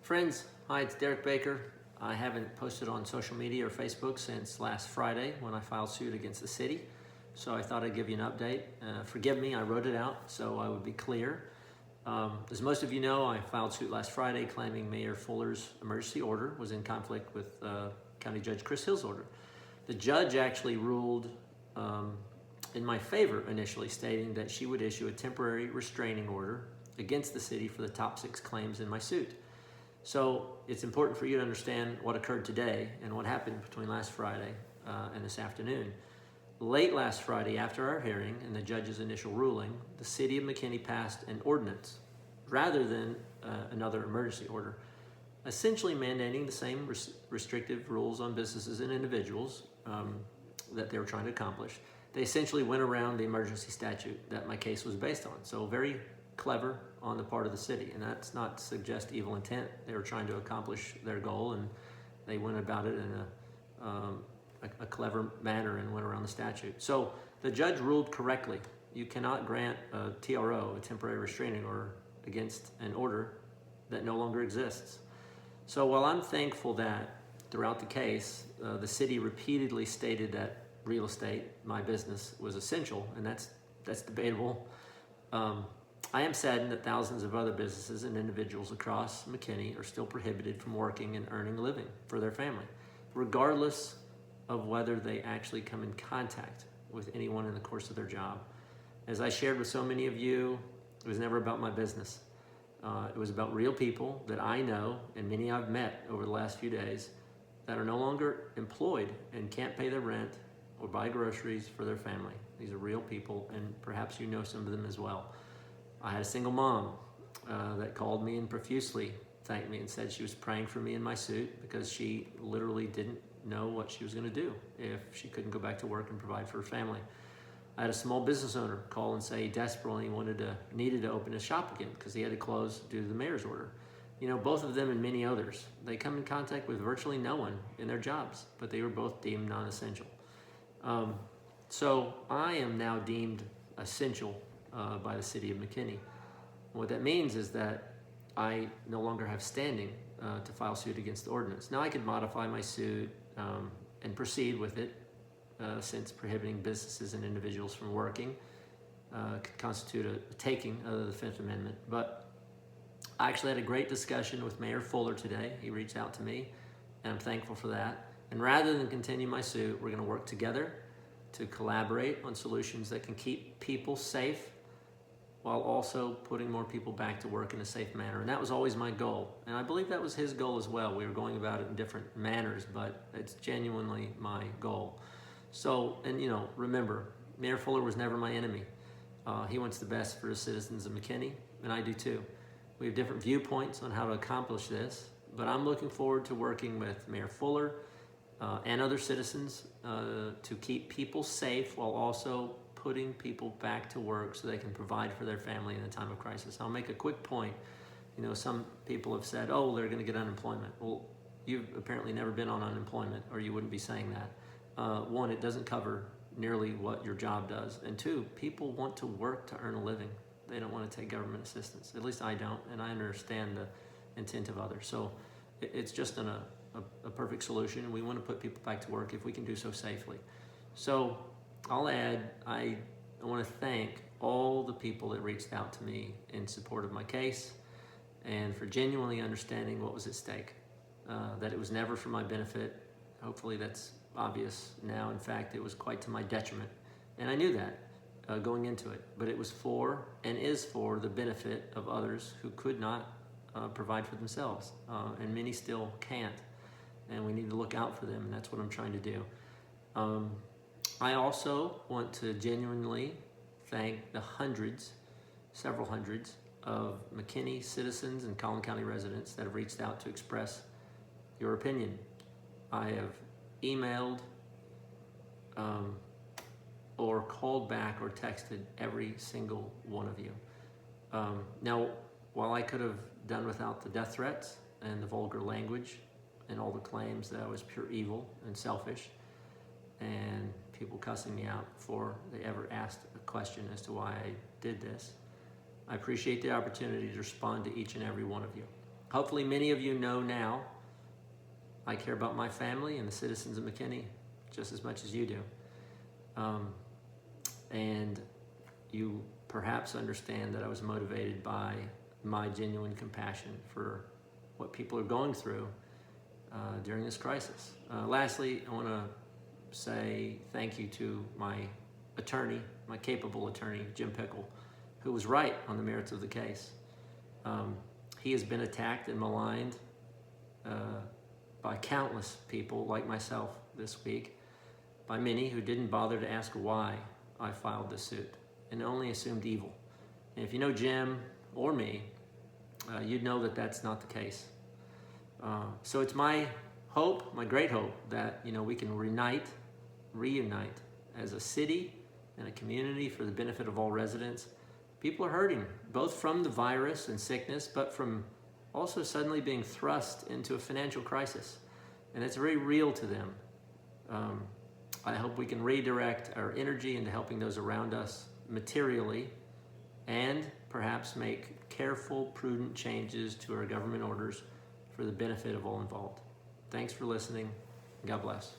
Friends, hi, it's Derek Baker. I haven't posted on social media or Facebook since last Friday when I filed suit against the city. So I thought I'd give you an update. Forgive me, I wrote it out so I would be clear. As most of you know, I filed suit last Friday claiming Mayor Fuller's emergency order was in conflict with County Judge Chris Hill's order. The judge actually ruled in my favor initially, stating that she would issue a temporary restraining order against the city for the top 6 claims in my suit. So it's important for you to understand what occurred today and what happened between last Friday and this afternoon. Late last Friday, after our hearing and the judge's initial ruling, the City of McKinney passed an ordinance rather than another emergency order, essentially mandating the same restrictive rules on businesses and individuals that they were trying to accomplish. They essentially went around the emergency statute that my case was based on. So very clever on the part of the city, and that's not to suggest evil intent. They were trying to accomplish their goal, and they went about it in a clever manner and went around the statute. So the judge ruled correctly. You cannot grant a TRO, a temporary restraining order, against an order that no longer exists. So while I'm thankful that throughout the case, the city repeatedly stated that real estate, my business, was essential, and that's debatable. I am saddened that thousands of other businesses and individuals across McKinney are still prohibited from working and earning a living for their family, regardless of whether they actually come in contact with anyone in the course of their job. As I shared with so many of you, it was never about my business. It was about real people that I know, and many I've met over the last few days, that are no longer employed and can't pay their rent or buy groceries for their family. These are real people, and perhaps you know some of them as well. I had a single mom that called me and profusely thanked me and said she was praying for me in my suit because she literally didn't know what she was going to do if she couldn't go back to work and provide for her family. I had a small business owner call and say he desperately needed to open his shop again because he had to close due to the mayor's order. You know, both of them and many others, they come in contact with virtually no one in their jobs, but they were both deemed non-essential. So I am now deemed essential by the City of McKinney. What that means is that I no longer have standing to file suit against the ordinance. Now I could modify my suit and proceed with it since prohibiting businesses and individuals from working could constitute a taking of the Fifth Amendment. But I actually had a great discussion with Mayor Fuller today. He reached out to me, and I'm thankful for that. And rather than continue my suit, we're going to work together to collaborate on solutions that can keep people safe while also putting more people back to work in a safe manner. And that was always my goal. And I believe that was his goal as well. We were going about it in different manners, but it's genuinely my goal. So, and you know, remember, Mayor Fuller was never my enemy. He wants the best for the citizens of McKinney, and I do too. We have different viewpoints on how to accomplish this, but I'm looking forward to working with Mayor Fuller and other citizens to keep people safe while also putting people back to work so they can provide for their family in a time of crisis. I'll make a quick point. You know, some people have said, oh, they're going to get unemployment. Well, you've apparently never been on unemployment, or you wouldn't be saying that. One, it doesn't cover nearly what your job does. And two, people want to work to earn a living. They don't want to take government assistance. At least I don't, and I understand the intent of others. So it's just a perfect solution, and we want to put people back to work if we can do so safely. So I'll add, I want to thank all the people that reached out to me in support of my case and for genuinely understanding what was at stake, that it was never for my benefit. Hopefully that's obvious now. In fact, it was quite to my detriment, and I knew that going into it, but it was for and is for the benefit of others who could not provide for themselves, and many still can't, and we need to look out for them, and that's what I'm trying to do. I also want to genuinely thank the several hundreds of McKinney citizens and Collin County residents that have reached out to express your opinion. I have emailed or called back or texted every single one of you. Now, while I could have done without the death threats and the vulgar language and all the claims that I was pure evil and selfish, and people cussing me out before they ever asked a question as to why I did this, I appreciate the opportunity to respond to each and every one of you. Hopefully many of you know now I care about my family and the citizens of McKinney just as much as you do. And you perhaps understand that I was motivated by my genuine compassion for what people are going through during this crisis. Lastly, I want to say thank you to my attorney, my capable attorney, Jim Pickle, who was right on the merits of the case. He has been attacked and maligned by countless people like myself this week, by many who didn't bother to ask why I filed this suit and only assumed evil. And if you know Jim or me, you'd know that that's not the case. So it's my hope, my great hope, that we can reunite as a city and a community for the benefit of all residents. People are hurting, both from the virus and sickness, but from also suddenly being thrust into a financial crisis. And it's very real to them. I hope we can redirect our energy into helping those around us materially and perhaps make careful, prudent changes to our government orders for the benefit of all involved. Thanks for listening. God bless.